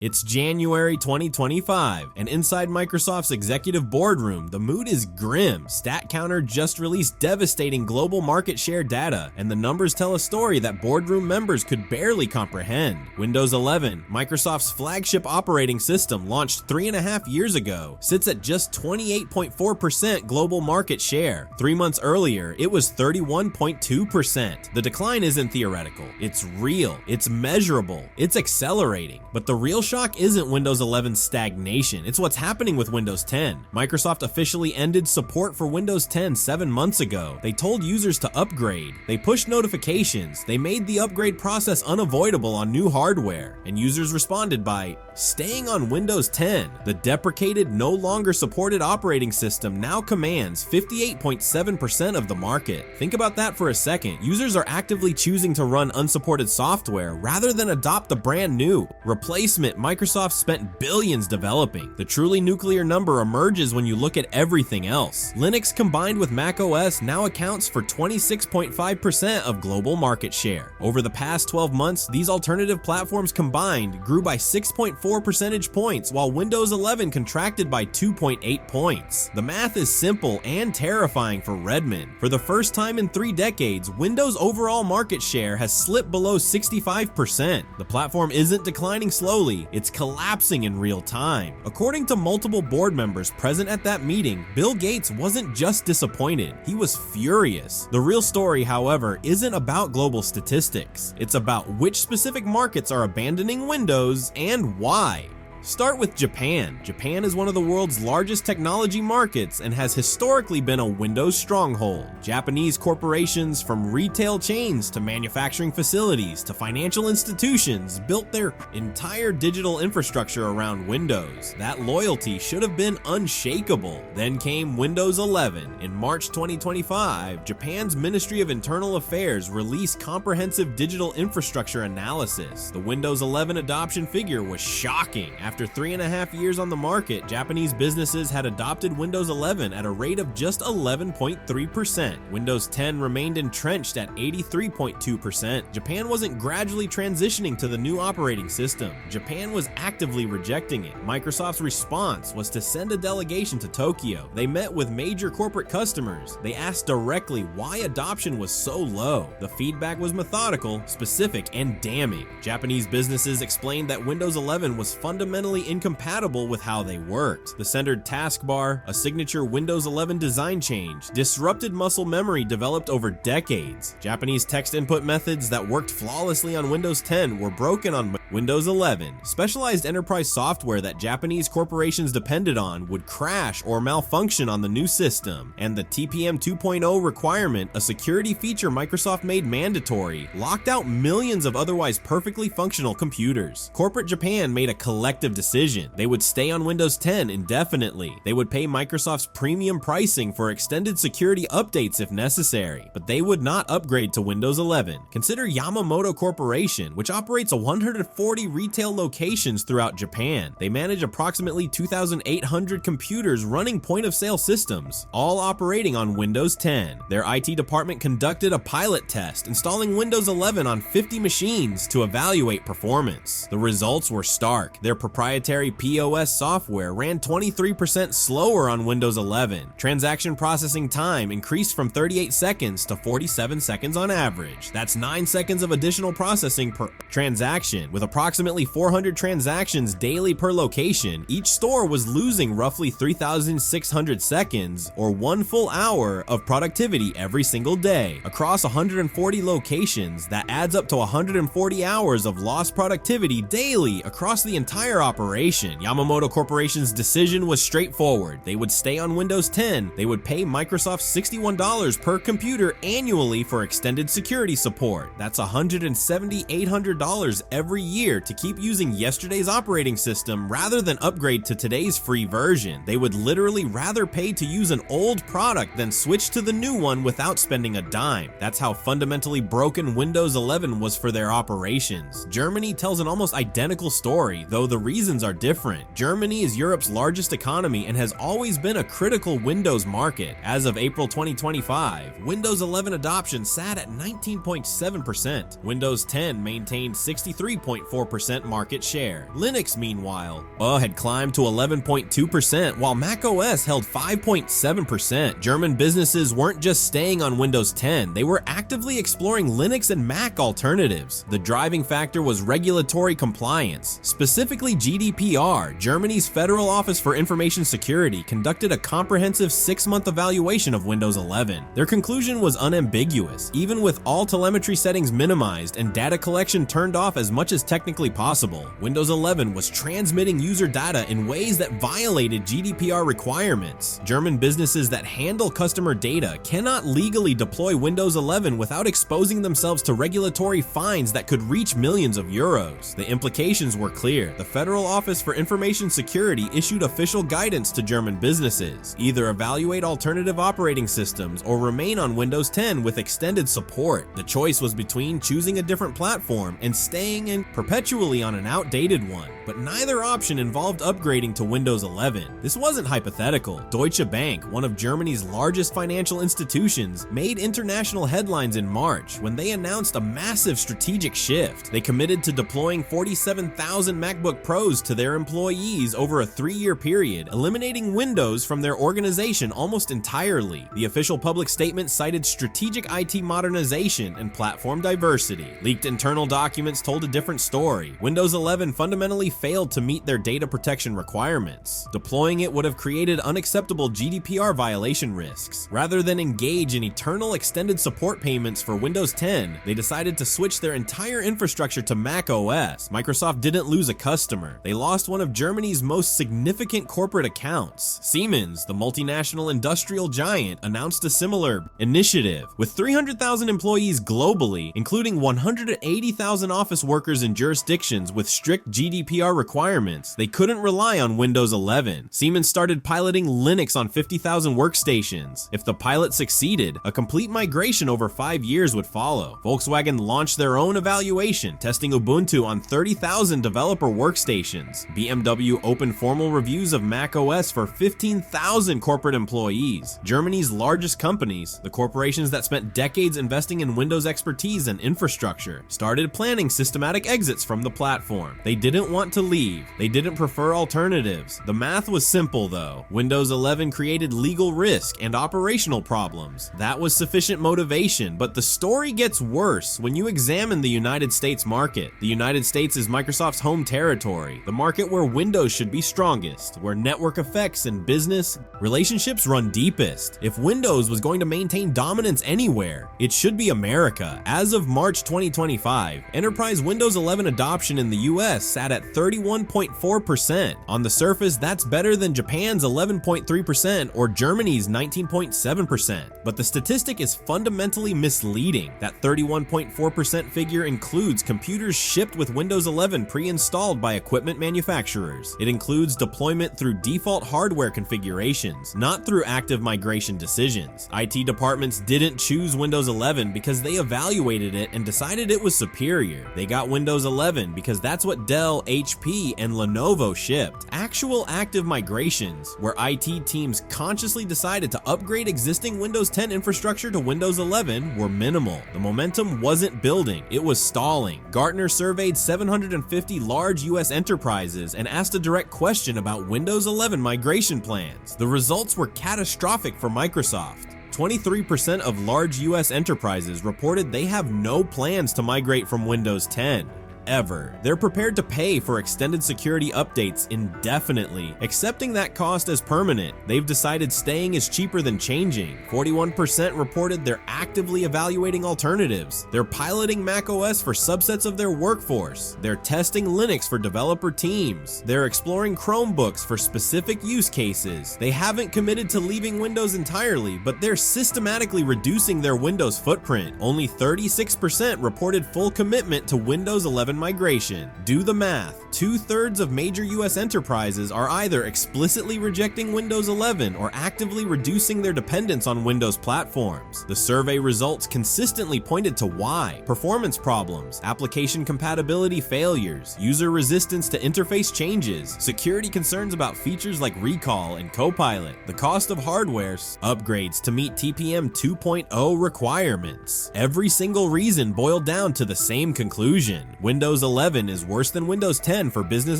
It's January 2025, and inside Microsoft's executive boardroom, the mood is grim. StatCounter just released devastating global market share data, and the numbers tell a story that boardroom members could barely comprehend. Windows 11, Microsoft's flagship operating system launched 3.5 years ago, sits at just 28.4% global market share. 3 months earlier, it was 31.2%. The decline isn't theoretical, it's real, it's measurable, it's accelerating. But the real shock isn't Windows 11's stagnation, it's what's happening with Windows 10. Microsoft officially ended support for Windows 10 7 months ago. They told users to upgrade, they pushed notifications, they made the upgrade process unavoidable on new hardware, and users responded by staying on Windows 10. The deprecated, no longer supported operating system now commands 58.7% of the market. Think about that for a second. Users are actively choosing to run unsupported software rather than adopt the brand new replacement Microsoft spent billions developing. The truly nuclear number emerges when you look at everything else. Linux combined with macOS now accounts for 26.5% of global market share. Over the past 12 months, these alternative platforms combined grew by 6.4 percentage points, while Windows 11 contracted by 2.8 points. The math is simple and terrifying for Redmond. For the first time in 3 decades, Windows' overall market share has slipped below 65%. The platform isn't declining slowly, it's collapsing in real time. According to multiple board members present at that meeting, Bill Gates wasn't just disappointed, he was furious. The real story, however, isn't about global statistics. It's about which specific markets are abandoning Windows and why. Start with Japan. Japan is one of the world's largest technology markets and has historically been a Windows stronghold. Japanese corporations, from retail chains to manufacturing facilities to financial institutions, built their entire digital infrastructure around Windows. That loyalty should have been unshakable. Then came Windows 11. In March 2025, Japan's Ministry of Internal Affairs released comprehensive digital infrastructure analysis. The Windows 11 adoption figure was shocking. After 3.5 years on the market, Japanese businesses had adopted Windows 11 at a rate of just 11.3%. Windows 10 remained entrenched at 83.2%. Japan wasn't gradually transitioning to the new operating system. Japan was actively rejecting it. Microsoft's response was to send a delegation to Tokyo. They met with major corporate customers. They asked directly why adoption was so low. The feedback was methodical, specific, and damning. Japanese businesses explained that Windows 11 was fundamentally incompatible with how they worked. The centered taskbar, a signature Windows 11 design change, disrupted muscle memory developed over decades. Japanese text input methods that worked flawlessly on Windows 10 were broken on Windows 11. Specialized enterprise software that Japanese corporations depended on would crash or malfunction on the new system, and the TPM 2.0 requirement, a security feature Microsoft made mandatory, locked out millions of otherwise perfectly functional computers. Corporate Japan made a collective decision. They would stay on Windows 10 indefinitely. They would pay Microsoft's premium pricing for extended security updates if necessary, but they would not upgrade to Windows 11. Consider Yamamoto Corporation, which operates 140 retail locations throughout Japan. They manage approximately 2,800 computers running point-of-sale systems, all operating on Windows 10. Their IT department conducted a pilot test, installing Windows 11 on 50 machines to evaluate performance. The results were stark. Their proprietary POS software ran 23% slower on Windows 11. Transaction processing time increased from 38 seconds to 47 seconds on average. That's 9 seconds of additional processing per transaction. With approximately 400 transactions daily per location, each store was losing roughly 3,600 seconds, or 1 full hour of productivity every single day. Across 140 locations, that adds up to 140 hours of lost productivity daily across the entire operation. Yamamoto Corporation's decision was straightforward. They would stay on Windows 10. They would pay Microsoft $61 per computer annually for extended security support. That's $170,800 every year to keep using yesterday's operating system rather than upgrade to today's free version. They would literally rather pay to use an old product than switch to the new one without spending a dime. That's how fundamentally broken Windows 11 was for their operations. Germany tells an almost identical story, though the reason reasons are different. Germany is Europe's largest economy and has always been a critical Windows market. As of April 2025, Windows 11 adoption sat at 19.7%. Windows 10 maintained 63.4% market share. Linux, meanwhile, had climbed to 11.2%, while macOS held 5.7%. German businesses weren't just staying on Windows 10, they were actively exploring Linux and Mac alternatives. The driving factor was regulatory compliance. Specifically GDPR, Germany's Federal Office for Information Security, conducted a comprehensive 6-month evaluation of Windows 11. Their conclusion was unambiguous. Even with all telemetry settings minimized and data collection turned off as much as technically possible, Windows 11 was transmitting user data in ways that violated GDPR requirements. German businesses that handle customer data cannot legally deploy Windows 11 without exposing themselves to regulatory fines that could reach millions of euros. The implications were clear. The Federal Office for Information Security issued official guidance to German businesses: either evaluate alternative operating systems or remain on Windows 10 with extended support. The choice was between choosing a different platform and staying in perpetually on an outdated one, but neither option involved upgrading to Windows 11. This wasn't hypothetical. Deutsche Bank, one of Germany's largest financial institutions, made international headlines in March when they announced a massive strategic shift. They committed to deploying 47,000 MacBook Pros to their employees over a 3-year period, eliminating Windows from their organization almost entirely. The official public statement cited strategic IT modernization and platform diversity. Leaked internal documents told a different story. Windows 11 fundamentally failed to meet their data protection requirements. Deploying it would have created unacceptable GDPR violation risks. Rather than engage in eternal extended support payments for Windows 10, they decided to switch their entire infrastructure to Mac OS. Microsoft didn't lose a customer. They lost one of Germany's most significant corporate accounts. Siemens, the multinational industrial giant, announced a similar initiative. With 300,000 employees globally, including 180,000 office workers in jurisdictions with strict GDPR requirements, they couldn't rely on Windows 11. Siemens started piloting Linux on 50,000 workstations. If the pilot succeeded, a complete migration over 5 years would follow. Volkswagen launched their own evaluation, testing Ubuntu on 30,000 developer workstations. BMW opened formal reviews of Mac OS for 15,000 corporate employees. Germany's largest companies, the corporations that spent decades investing in Windows expertise and infrastructure, started planning systematic exits from the platform. They didn't want to leave. They didn't prefer alternatives. The math was simple though. Windows 11 created legal risk and operational problems. That was sufficient motivation, but the story gets worse when you examine the United States market. The United States is Microsoft's home territory, the market where Windows should be strongest, where network effects and business relationships run deepest. If Windows was going to maintain dominance anywhere, it should be America. As of March 2025, enterprise Windows 11 adoption in the US sat at 31.4%. On the surface, that's better than Japan's 11.3% or Germany's 19.7%. But the statistic is fundamentally misleading. That 31.4% figure includes computers shipped with Windows 11 pre-installed by equipment manufacturers. It includes deployment through default hardware configurations, not through active migration decisions. IT departments didn't choose Windows 11 because they evaluated it and decided it was superior. They got Windows 11 because that's what Dell, HP, and Lenovo shipped. Actual active migrations, where IT teams consciously decided to upgrade existing Windows 10 infrastructure to Windows 11, were minimal. The momentum wasn't building, it was stalling. Gartner surveyed 750 large US enterprises and asked a direct question about Windows 11 migration plans. The results were catastrophic for Microsoft. 23% of large US enterprises reported they have no plans to migrate from Windows 10. Ever. They're prepared to pay for extended security updates indefinitely, accepting that cost as permanent. They've decided staying is cheaper than changing. 41% reported they're actively evaluating alternatives. They're piloting macOS for subsets of their workforce. They're testing Linux for developer teams. They're exploring Chromebooks for specific use cases. They haven't committed to leaving Windows entirely, but they're systematically reducing their Windows footprint. Only 36% reported full commitment to Windows 11 migration. Do the math. 2/3 of major US enterprises are either explicitly rejecting Windows 11 or actively reducing their dependence on Windows platforms. The survey results consistently pointed to why: performance problems, application compatibility failures, user resistance to interface changes, security concerns about features like recall and Copilot, the cost of hardware, upgrades to meet TPM 2.0 requirements. Every single reason boiled down to the same conclusion: Windows 11 is worse than Windows 10 for business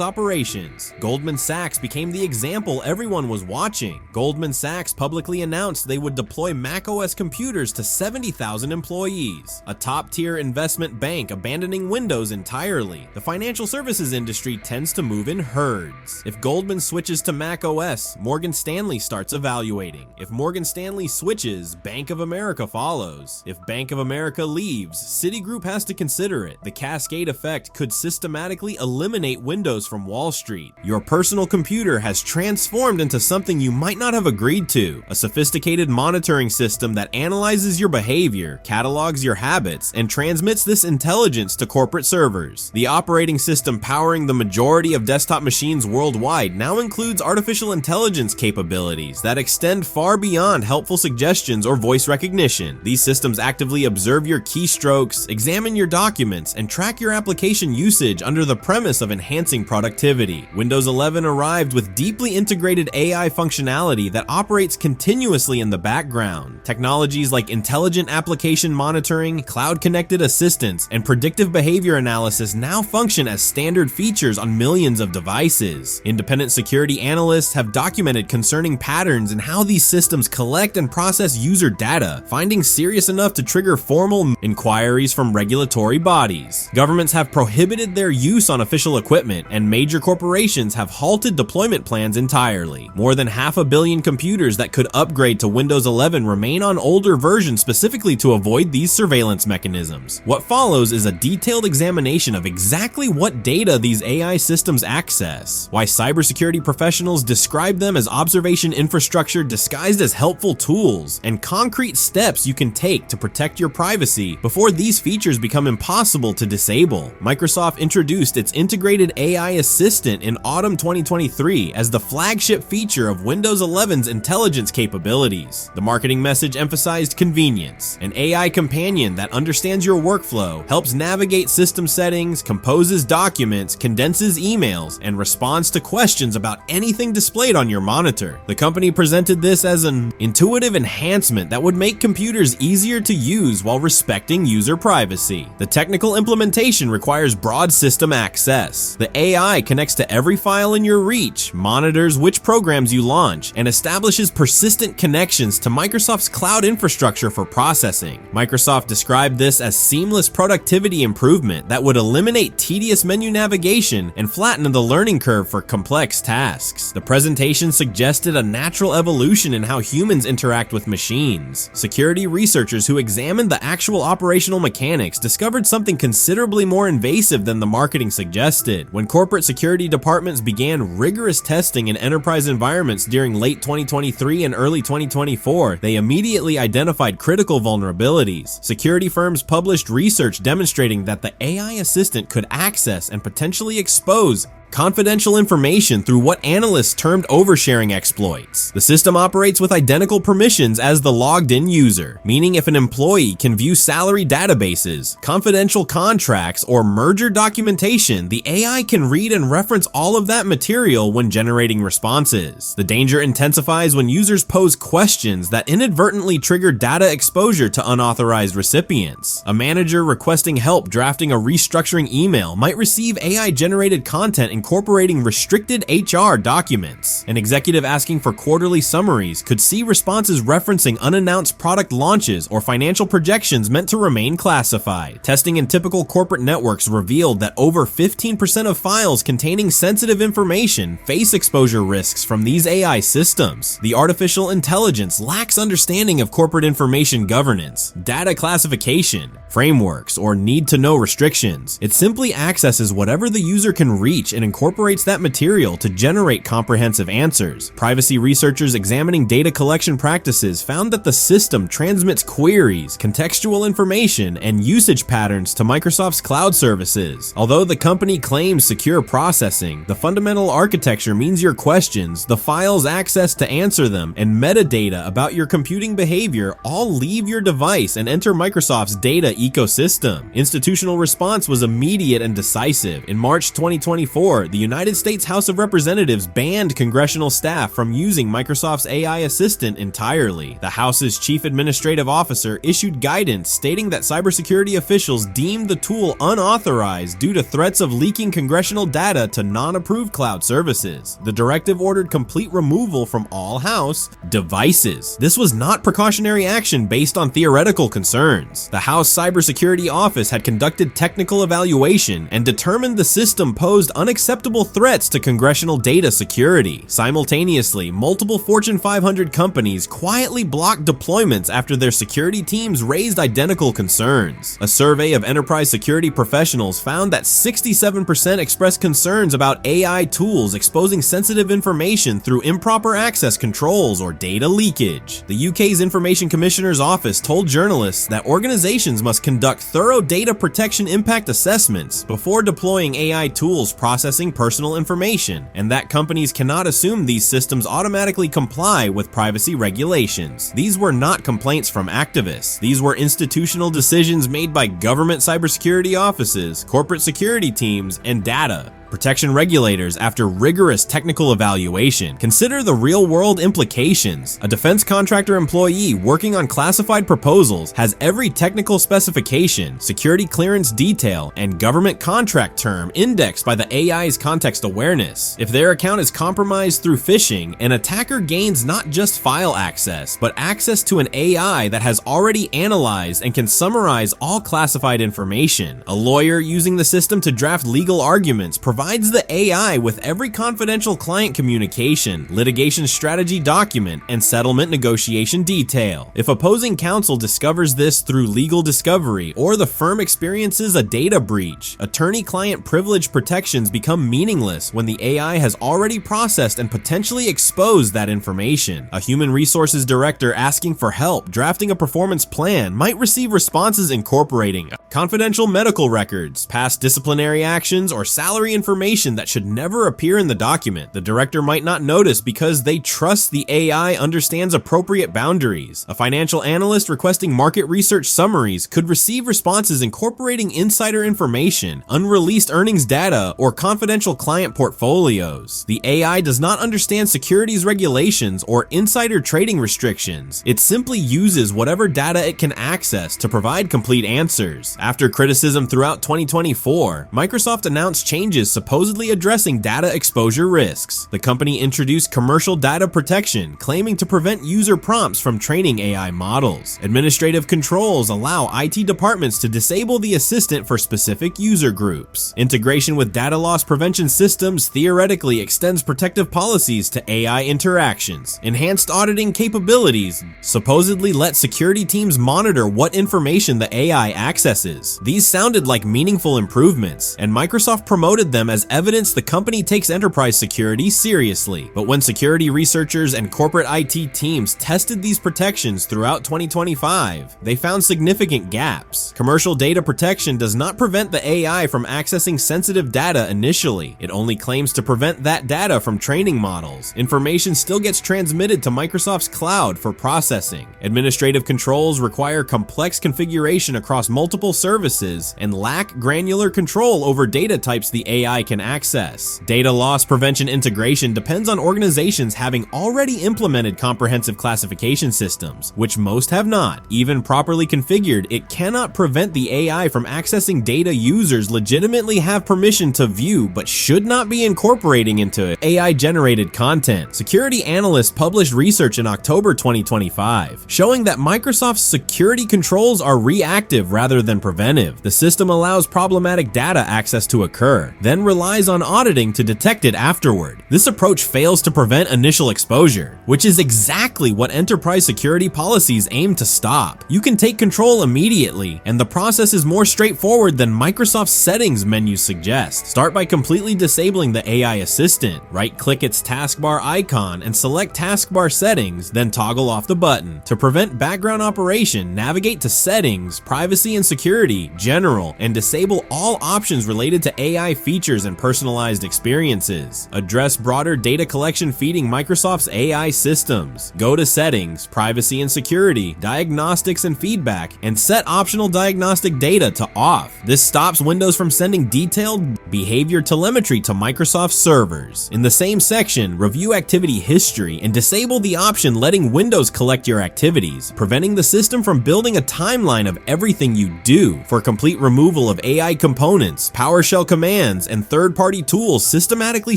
operations. Goldman Sachs became the example everyone was watching. Goldman Sachs publicly announced they would deploy macOS computers to 70,000 employees. A top-tier investment bank abandoning Windows entirely. The financial services industry tends to move in herds. If Goldman switches to macOS, Morgan Stanley starts evaluating. If Morgan Stanley switches, Bank of America follows. If Bank of America leaves, Citigroup has to consider it. The cascade effect could systematically eliminate Windows from Wall Street. Your personal computer has transformed into something you might not have agreed to: a sophisticated monitoring system that analyzes your behavior, catalogs your habits, and transmits this intelligence to corporate servers. The operating system powering the majority of desktop machines worldwide now includes artificial intelligence capabilities that extend far beyond helpful suggestions or voice recognition. These systems actively observe your keystrokes, examine your documents, and track your application usage under the premise of enhancing productivity. Windows 11 arrived with deeply integrated AI functionality that operates continuously in the background. Technologies like intelligent application monitoring, cloud-connected assistance, and predictive behavior analysis now function as standard features on millions of devices. Independent security analysts have documented concerning patterns in how these systems collect and process user data, findings serious enough to trigger formal inquiries from regulatory bodies. Governments have prohibited their use on official equipment, and major corporations have halted deployment plans entirely. More than 500 million computers that could upgrade to Windows 11 remain on older versions specifically to avoid these surveillance mechanisms. What follows is a detailed examination of exactly what data these AI systems access, why cybersecurity professionals describe them as observation infrastructure disguised as helpful tools, and concrete steps you can take to protect your privacy before these features become impossible to disable. Microsoft introduced its integrated AI assistant in autumn 2023 as the flagship feature of Windows 11's intelligence capabilities. The marketing message emphasized convenience: an AI companion that understands your workflow, helps navigate system settings, composes documents, condenses emails, and responds to questions about anything displayed on your monitor. The company presented this as an intuitive enhancement that would make computers easier to use while respecting user privacy. The technical implementation requires broad system access. The AI connects to every file in your reach, monitors which programs you launch, and establishes persistent connections to Microsoft's cloud infrastructure for processing. Microsoft described this as seamless productivity improvement that would eliminate tedious menu navigation and flatten the learning curve for complex tasks. The presentation suggested a natural evolution in how humans interact with machines. Security researchers who examined the actual operational mechanics discovered something considerably more invasive than the marketing suggested. When corporate security departments began rigorous testing in enterprise environments during late 2023 and early 2024, they immediately identified critical vulnerabilities. Security firms published research demonstrating that the AI assistant could access and potentially expose confidential information through what analysts termed oversharing exploits. The system operates with identical permissions as the logged-in user, meaning if an employee can view salary databases, confidential contracts, or merger documentation, the AI can read and reference all of that material when generating responses. The danger intensifies when users pose questions that inadvertently trigger data exposure to unauthorized recipients. A manager requesting help drafting a restructuring email might receive AI-generated content incorporating restricted HR documents. An executive asking for quarterly summaries could see responses referencing unannounced product launches or financial projections meant to remain classified. Testing in typical corporate networks revealed that over 15% of files containing sensitive information face exposure risks from these AI systems. The artificial intelligence lacks understanding of corporate information governance, data classification, frameworks, or need-to-know restrictions. It simply accesses whatever the user can reach and incorporates that material to generate comprehensive answers. Privacy researchers examining data collection practices found that the system transmits queries, contextual information, and usage patterns to Microsoft's cloud services. Although the company claims secure processing, the fundamental architecture means your questions, the files access to answer them, and metadata about your computing behavior all leave your device and enter Microsoft's data ecosystem. Institutional response was immediate and decisive. In March 2024, the United States House of Representatives banned congressional staff from using Microsoft's AI assistant entirely. The House's chief administrative officer issued guidance stating that cybersecurity officials deemed the tool unauthorized due to threats of leaking congressional data to non-approved cloud services. The directive ordered complete removal from all House devices. This was not precautionary action based on theoretical concerns. The House Cybersecurity Office had conducted technical evaluation and determined the system posed unacceptable threats to congressional data security. Simultaneously, multiple Fortune 500 companies quietly blocked deployments after their security teams raised identical concerns. A survey of enterprise security professionals found that 67% expressed concerns about AI tools exposing sensitive information through improper access controls or data leakage. The UK's Information Commissioner's Office told journalists that organizations must conduct thorough data protection impact assessments before deploying AI tools processing personal information, and that companies cannot assume these systems automatically comply with privacy regulations. These were not complaints from activists. These were institutional decisions made by government cybersecurity offices, corporate security teams, and data protection regulators after rigorous technical evaluation. Consider the real-world implications. A defense contractor employee working on classified proposals has every technical specification, security clearance detail, and government contract term indexed by the AI's context awareness. If their account is compromised through phishing, an attacker gains not just file access, but access to an AI that has already analyzed and can summarize all classified information. A lawyer using the system to draft legal arguments provides the AI with every confidential client communication, litigation strategy document, and settlement negotiation detail. If opposing counsel discovers this through legal discovery or the firm experiences a data breach, attorney-client privilege protections become meaningless when the AI has already processed and potentially exposed that information. A human resources director asking for help drafting a performance plan might receive responses incorporating confidential medical records, past disciplinary actions, or salary information that should never appear in the document. The director might not notice because they trust the AI understands appropriate boundaries. A financial analyst requesting market research summaries could receive responses incorporating insider information, unreleased earnings data, or confidential client portfolios. The AI does not understand securities regulations or insider trading restrictions. It simply uses whatever data it can access to provide complete answers. After criticism throughout 2024, Microsoft announced changes supposedly addressing data exposure risks. The company introduced commercial data protection, claiming to prevent user prompts from training AI models. Administrative controls allow IT departments to disable the assistant for specific user groups. Integration with data loss prevention systems theoretically extends protective policies to AI interactions. Enhanced auditing capabilities supposedly let security teams monitor what information the AI accesses. These sounded like meaningful improvements, and Microsoft promoted them as evidence the company takes enterprise security seriously. But when security researchers and corporate IT teams tested these protections throughout 2025, they found significant gaps. Commercial data protection does not prevent the AI from accessing sensitive data initially. It only claims to prevent that data from training models. Information still gets transmitted to Microsoft's cloud for processing. Administrative controls require complex configuration across multiple services and lack granular control over data types the AI can access. Data loss prevention integration depends on organizations having already implemented comprehensive classification systems, which most have not. Even properly configured, it cannot prevent the AI from accessing data users legitimately have permission to view but should not be incorporating into AI-generated content. Security analysts published research in October 2025 showing that Microsoft's security controls are reactive rather than preventive. The system allows problematic data access to occur, then relies on auditing to detect it afterward. This approach fails to prevent initial exposure, which is exactly what enterprise security policies aim to stop. You can take control immediately, and the process is more straightforward than Microsoft's settings menu suggests. Start by completely disabling the AI assistant. Right-click its taskbar icon and select taskbar settings, then toggle off the button. To prevent background operation, navigate to Settings, Privacy and Security, General, and disable all options related to AI features and personalized experiences. Address broader data collection feeding Microsoft's AI systems. Go to Settings, Privacy and Security, Diagnostics and Feedback, and set optional diagnostic data to off. This stops Windows from sending detailed behavior telemetry to Microsoft servers. In the same section, review activity history and disable the option letting Windows collect your activities, preventing the system from building a timeline of everything you do. For complete removal of AI components, PowerShell commands and third-party tools systematically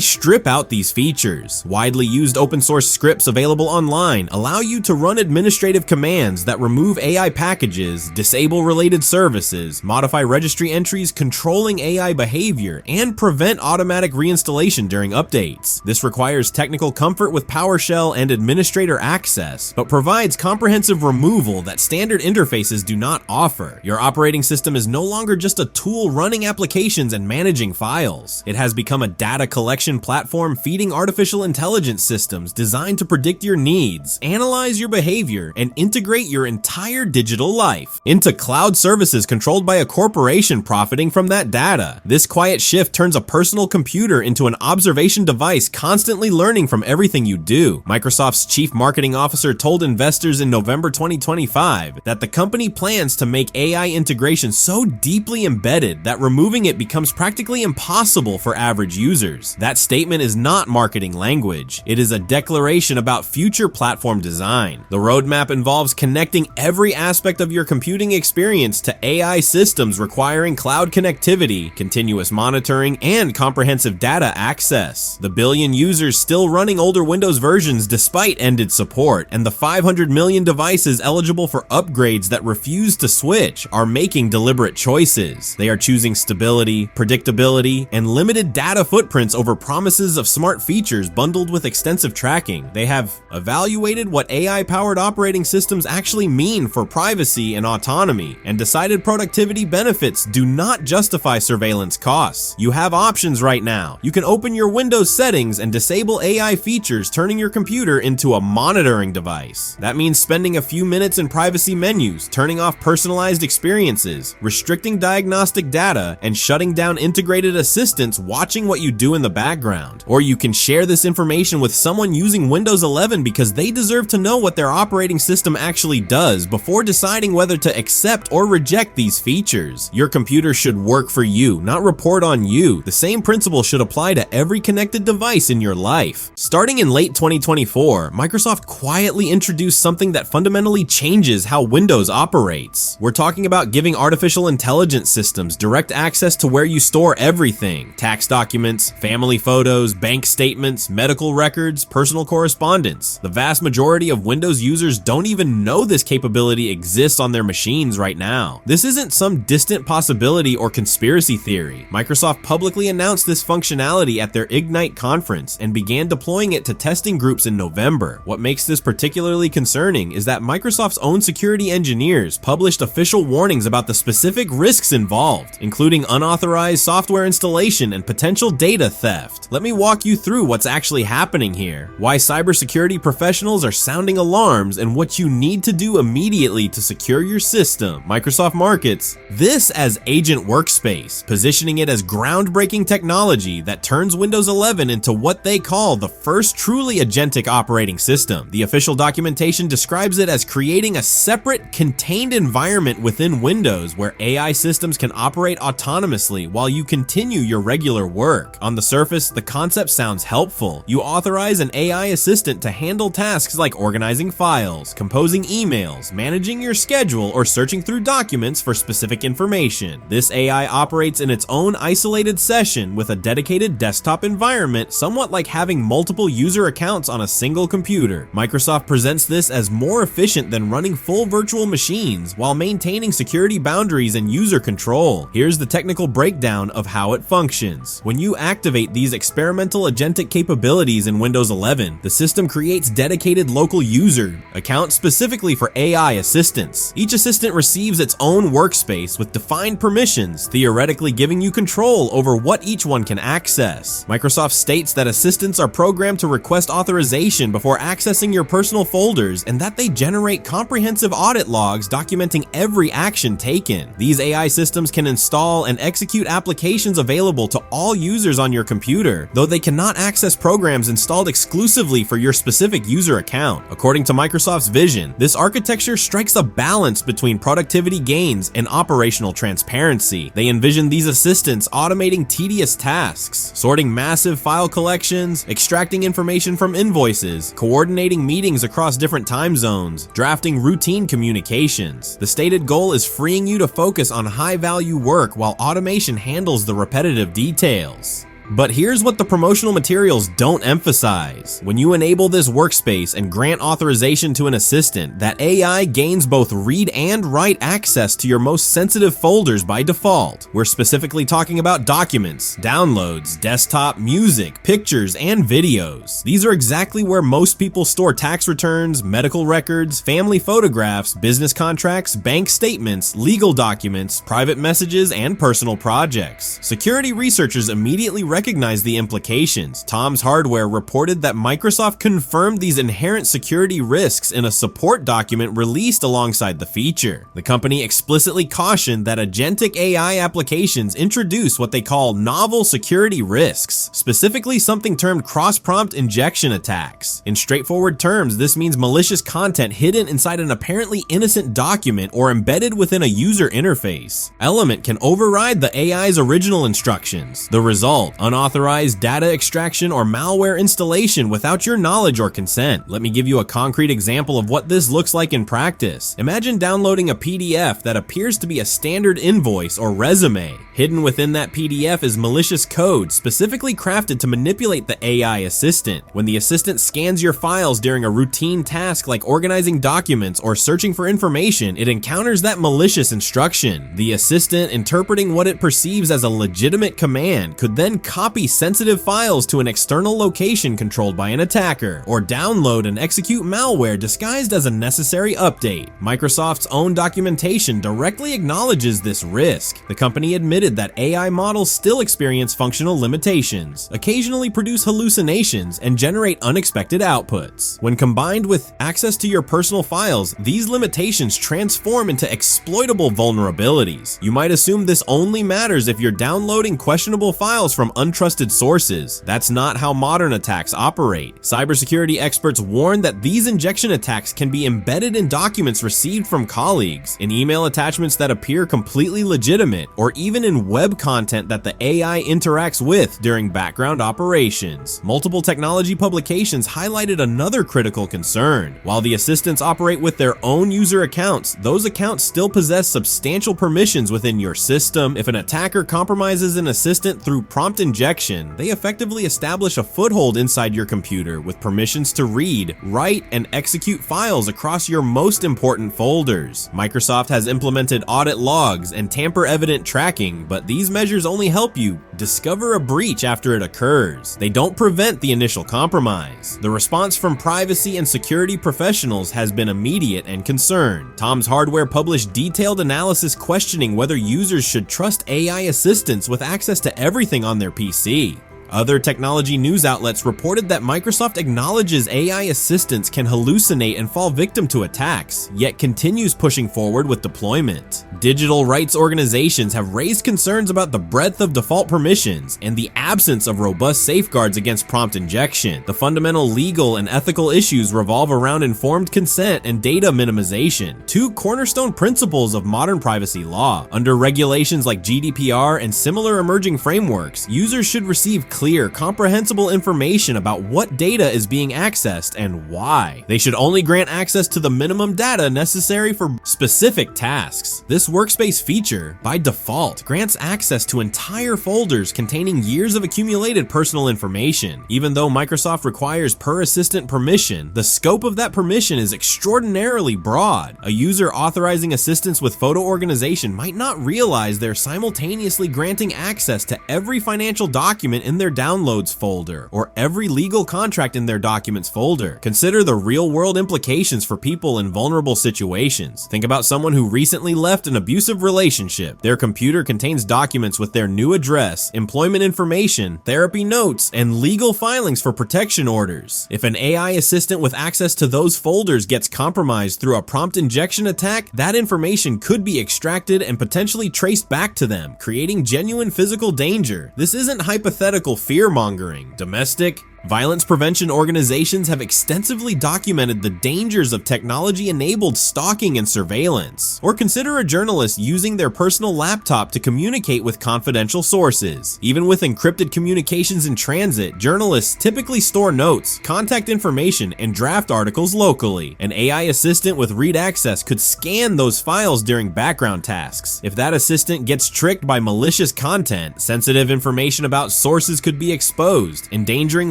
strip out these features. Widely used open source scripts available online allow you to run administrative commands that remove AI packages, disable related services, modify registry entries controlling AI behavior, and prevent automatic reinstallation during updates. This requires technical comfort with PowerShell and administrator access, but provides comprehensive removal that standard interfaces do not offer. Your operating system is no longer just a tool running applications and managing files. It has become a data collection platform feeding artificial intelligence systems designed to predict your needs, analyze your behavior, and integrate your entire digital life into cloud services controlled by a corporation profiting from that data. This quiet shift turns a personal computer into an observation device constantly learning from everything you do. Microsoft's chief marketing officer told investors in November 2025 that the company plans to make AI integration so deeply embedded that removing it becomes practically impossible for average users. That statement is not marketing language. It is a declaration about future platform design. The roadmap involves connecting every aspect of your computing experience to AI systems requiring cloud connectivity, continuous monitoring, and comprehensive data access. The billion users still running older Windows versions despite ended support, and the 500 million devices eligible for upgrades that refuse to switch are making deliberate choices. They are choosing stability, predictability, and limited data footprints over promises of smart features bundled with extensive tracking. They have evaluated what AI-powered operating systems actually mean for privacy and autonomy, and decided productivity benefits do not justify surveillance costs. You have options right now. You can open your Windows settings and disable AI features, turning your computer into a monitoring device. That means spending a few minutes in privacy menus, turning off personalized experiences, restricting diagnostic data, and shutting down integrated assistants watching what you do in the background. Or you can share this information with someone using Windows 11 because they deserve to know what their operating system actually does before deciding whether to accept or reject these features. Your computer should work for you, not report on you. The same principle should apply to every connected device in your life. Starting in late 2024, Microsoft quietly introduced something that fundamentally changes how Windows operates. We're talking about giving artificial intelligence systems direct access to where you store everything: tax documents, family photos, bank statements, medical records, personal correspondence. The vast majority of Windows users don't even know this capability exists on their machines right now. This isn't some distant possibility or conspiracy theory. Microsoft publicly announced this functionality at their Ignite conference and began deploying it to testing groups in November. What makes this particularly concerning is that Microsoft's own security engineers published official warnings about the specific risks involved, including unauthorized software installation and potential data theft. Let me walk you through what's actually happening here, why cybersecurity professionals are sounding alarms, and what you need to do immediately to secure your system. Microsoft markets this as Agent Workspace, positioning it as groundbreaking technology that turns Windows 11 into what they call the first truly agentic operating system. The official documentation describes it as creating a separate, contained environment within Windows where AI systems can operate autonomously while you continue your regular work. On the surface, the concept sounds helpful. You authorize an AI assistant to handle tasks like organizing files, composing emails, managing your schedule, or searching through documents for specific information. This AI operates in its own isolated session with a dedicated desktop environment, somewhat like having multiple user accounts on a single computer. Microsoft presents this as more efficient than running full virtual machines while maintaining security boundaries and user control. Here's the technical breakdown of how it functions. When you activate these experimental agentic capabilities in Windows 11, the system creates dedicated local user accounts specifically for AI assistants. Each assistant receives its own workspace with defined permissions, theoretically giving you control over what each one can access. Microsoft states that assistants are programmed to request authorization before accessing your personal folders and that they generate comprehensive audit logs documenting every action taken. These AI systems can install and execute applications available to all users on your computer, though they cannot access programs installed exclusively for your specific user account. According to Microsoft's vision, this architecture strikes a balance between productivity gains and operational transparency. They envision these assistants automating tedious tasks, sorting massive file collections, extracting information from invoices, coordinating meetings across different time zones, drafting routine communications. The stated goal is freeing you to focus on high-value work while automation handles the repetitive details. But here's what the promotional materials don't emphasize. When you enable this workspace and grant authorization to an assistant, that AI gains both read and write access to your most sensitive folders by default. We're specifically talking about documents, downloads, desktop, music, pictures, and videos. These are exactly where most people store tax returns, medical records, family photographs, business contracts, bank statements, legal documents, private messages, and personal projects. Security researchers immediately recognize the implications. Tom's Hardware reported that Microsoft confirmed these inherent security risks in a support document released alongside the feature. The company explicitly cautioned that agentic AI applications introduce what they call novel security risks, specifically something termed cross-prompt injection attacks. In straightforward terms, this means malicious content hidden inside an apparently innocent document or embedded within a user interface. Element can override the AI's original instructions. The result: unauthorized data extraction or malware installation without your knowledge or consent. Let me give you a concrete example of what this looks like in practice. Imagine downloading a PDF that appears to be a standard invoice or resume. Hidden within that PDF is malicious code specifically crafted to manipulate the AI assistant. When the assistant scans your files during a routine task like organizing documents or searching for information, it encounters that malicious instruction. The assistant, interpreting what it perceives as a legitimate command, could then copy sensitive files to an external location controlled by an attacker, or download and execute malware disguised as a necessary update. Microsoft's own documentation directly acknowledges this risk. The company admitted that AI models still experience functional limitations, occasionally produce hallucinations, and generate unexpected outputs. When combined with access to your personal files, these limitations transform into exploitable vulnerabilities. You might assume this only matters if you're downloading questionable files from untrusted sources. That's not how modern attacks operate. Cybersecurity experts warn that these injection attacks can be embedded in documents received from colleagues, in email attachments that appear completely legitimate, or even in web content that the AI interacts with during background operations. Multiple technology publications highlighted another critical concern. While the assistants operate with their own user accounts, those accounts still possess substantial permissions within your system. If an attacker compromises an assistant through prompt injection, they effectively establish a foothold inside your computer with permissions to read, write, and execute files across your most important folders. Microsoft has implemented audit logs and tamper-evident tracking, but these measures only help you discover a breach after it occurs. They don't prevent the initial compromise. The response from privacy and security professionals has been immediate and concerned. Tom's Hardware published detailed analysis questioning whether users should trust AI assistants with access to everything on their PC. Other technology news outlets reported that Microsoft acknowledges AI assistants can hallucinate and fall victim to attacks, yet continues pushing forward with deployment. Digital rights organizations have raised concerns about the breadth of default permissions and the absence of robust safeguards against prompt injection. The fundamental legal and ethical issues revolve around informed consent and data minimization, two cornerstone principles of modern privacy law. Under regulations like GDPR and similar emerging frameworks, users should receive clear clear, comprehensible information about what data is being accessed and why. They should only grant access to the minimum data necessary for specific tasks. This workspace feature, by default, grants access to entire folders containing years of accumulated personal information. Even though Microsoft requires per assistant permission, the scope of that permission is extraordinarily broad. A user authorizing assistance with photo organization might not realize they're simultaneously granting access to every financial document in their downloads folder or every legal contract in their documents folder. Consider the real-world implications for people in vulnerable situations. Think about someone who recently left an abusive relationship. Their computer contains documents with their new address, employment information, therapy notes, and legal filings for protection orders. If an AI assistant with access to those folders gets compromised through a prompt injection attack, that information could be extracted and potentially traced back to them, creating genuine physical danger. This isn't hypothetical fear-mongering. Domestic violence prevention organizations have extensively documented the dangers of technology-enabled stalking and surveillance. Or consider a journalist using their personal laptop to communicate with confidential sources. Even with encrypted communications in transit, journalists typically store notes, contact information, and draft articles locally. An AI assistant with read access could scan those files during background tasks. If that assistant gets tricked by malicious content, sensitive information about sources could be exposed, endangering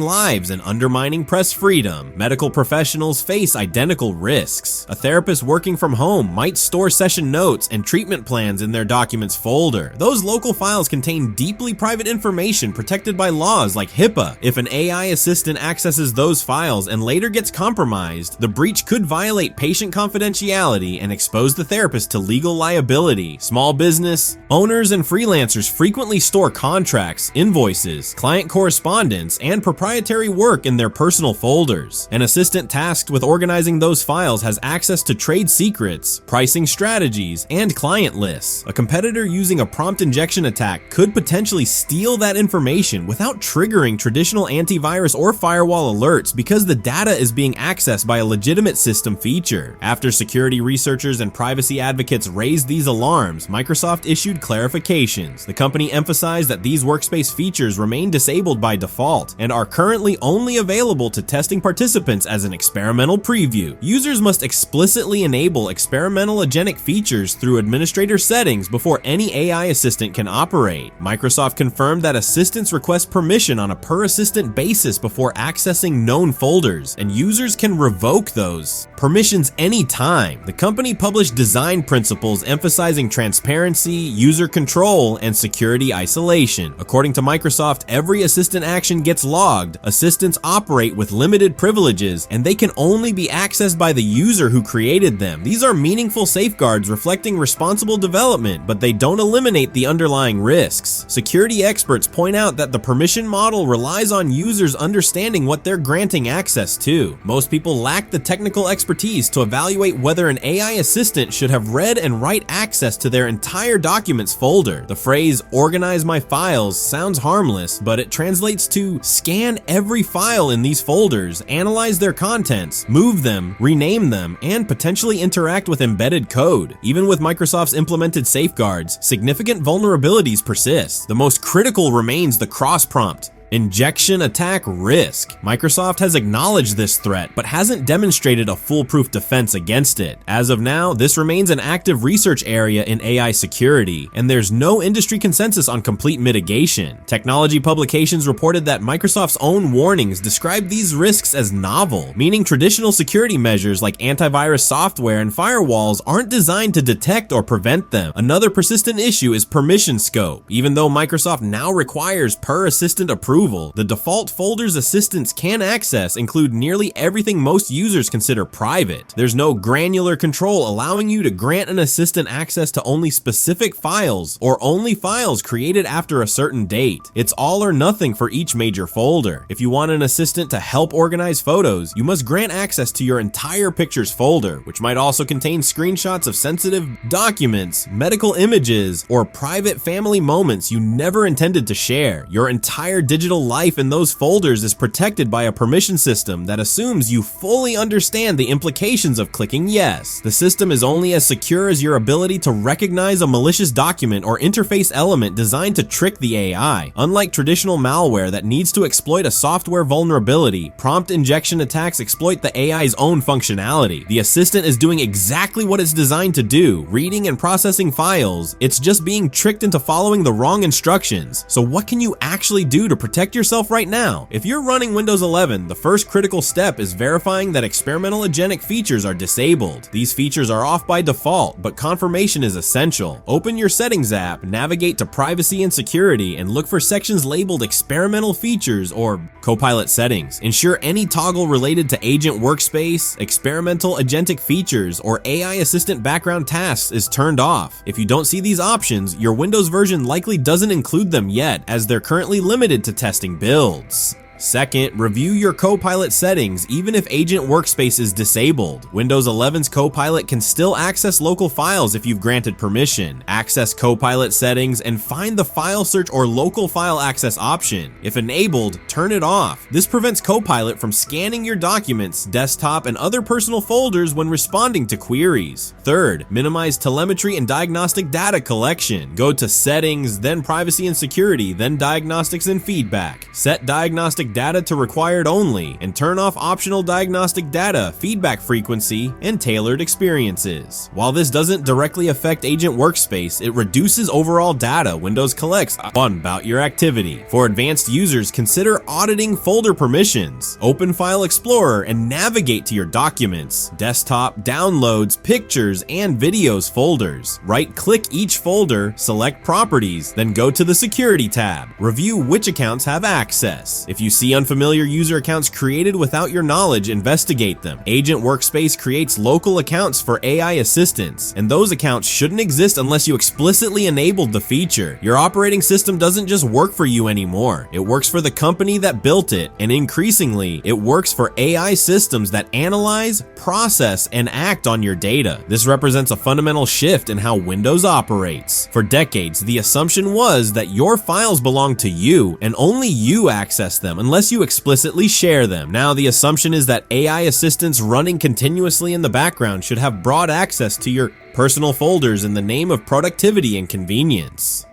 lives and undermining press freedom. Medical professionals face identical risks. A therapist working from home might store session notes and treatment plans in their documents folder. Those local files contain deeply private information protected by laws like HIPAA. If an AI assistant accesses those files and later gets compromised, the breach could violate patient confidentiality and expose the therapist to legal liability. Small business owners and freelancers frequently store contracts, invoices, client correspondence, and proprietary work in their personal folders. An assistant tasked with organizing those files has access to trade secrets, pricing strategies, and client lists. A competitor using a prompt injection attack could potentially steal that information without triggering traditional antivirus or firewall alerts because the data is being accessed by a legitimate system feature. After security researchers and privacy advocates raised these alarms, Microsoft issued clarifications. The company emphasized that these workspace features remain disabled by default and are currently only available to testing participants as an experimental preview. Users must explicitly enable experimental agentic features through administrator settings before any AI assistant can operate. Microsoft confirmed that assistants request permission on a per-assistant basis before accessing known folders, and users can revoke those permissions anytime. The company published design principles emphasizing transparency, user control, and security isolation. According to Microsoft, every assistant action gets logged. Assistants operate with limited privileges, and they can only be accessed by the user who created them. These are meaningful safeguards reflecting responsible development, but they don't eliminate the underlying risks. Security experts point out that the permission model relies on users understanding what they're granting access to. Most people lack the technical expertise to evaluate whether an AI assistant should have read and write access to their entire documents folder. The phrase "organize my files" sounds harmless, but it translates to scan every file in these folders, analyze their contents, move them, rename them, and potentially interact with embedded code. Even with Microsoft's implemented safeguards, significant vulnerabilities persist. The most critical remains the cross-prompt injection attack risk. Microsoft has acknowledged this threat, but hasn't demonstrated a foolproof defense against it. As of now, this remains an active research area in AI security, and there's no industry consensus on complete mitigation. Technology publications reported that Microsoft's own warnings describe these risks as novel, meaning traditional security measures like antivirus software and firewalls aren't designed to detect or prevent them. Another persistent issue is permission scope. Even though Microsoft now requires per-assistant approval, the default folders assistants can access include nearly everything most users consider private. There's no granular control allowing you to grant an assistant access to only specific files or only files created after a certain date. It's all or nothing for each major folder. If you want an assistant to help organize photos, you must grant access to your entire pictures folder, which might also contain screenshots of sensitive documents, medical images, or private family moments you never intended to share. Your entire digital digital life in those folders is protected by a permission system that assumes you fully understand the implications of clicking yes. The system is only as secure as your ability to recognize a malicious document or interface element designed to trick the AI. Unlike traditional malware that needs to exploit a software vulnerability, prompt injection attacks exploit the AI's own functionality. The assistant is doing exactly what it's designed to do, reading and processing files. It's just being tricked into following the wrong instructions. So what can you actually do to protect yourself right now? If you're running Windows 11, the first critical step is verifying that experimental agentic features are disabled. These features are off by default, but confirmation is essential. Open your Settings app, navigate to Privacy and Security, and look for sections labeled Experimental Features or Copilot Settings. Ensure any toggle related to Agent Workspace, Experimental Agentic Features, or AI Assistant background tasks is turned off. If you don't see these options, your Windows version likely doesn't include them yet, as they're currently limited to testing builds. Second, review your Copilot settings even if Agent Workspace is disabled. Windows 11's Copilot can still access local files if you've granted permission. Access Copilot settings and find the file search or local file access option. If enabled, turn it off. This prevents Copilot from scanning your documents, desktop, and other personal folders when responding to queries. Third, minimize telemetry and diagnostic data collection. Go to Settings, then Privacy and Security, then Diagnostics and Feedback. Set diagnostic data to required only, and turn off optional diagnostic data, feedback frequency, and tailored experiences. While this doesn't directly affect Agent Workspace, it reduces overall data Windows collects about your activity. For advanced users, consider auditing folder permissions. Open File Explorer and navigate to your documents, desktop, downloads, pictures, and videos folders. Right-click each folder, select Properties, then go to the Security tab. Review which accounts have access. If you see unfamiliar user accounts created without your knowledge, investigate them. Agent Workspace creates local accounts for AI assistants, and those accounts shouldn't exist unless you explicitly enabled the feature. Your operating system doesn't just work for you anymore. It works for the company that built it, and increasingly, it works for AI systems that analyze, process, and act on your data. This represents a fundamental shift in how Windows operates. For decades, the assumption was that your files belong to you, and only you access them unless you explicitly share them. Now the assumption is that AI assistants running continuously in the background should have broad access to your personal folders in the name of productivity and convenience.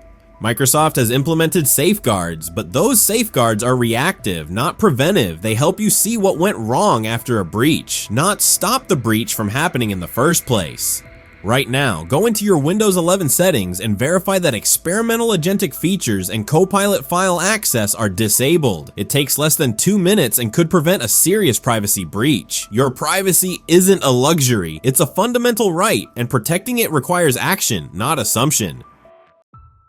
Microsoft has implemented safeguards, but those safeguards are reactive, not preventive. They help you see what went wrong after a breach, not stop the breach from happening in the first place. Right now, go into your Windows 11 settings and verify that experimental agentic features and Copilot file access are disabled. It takes less than 2 minutes and could prevent a serious privacy breach. Your privacy isn't a luxury, it's a fundamental right, and protecting it requires action, not assumption.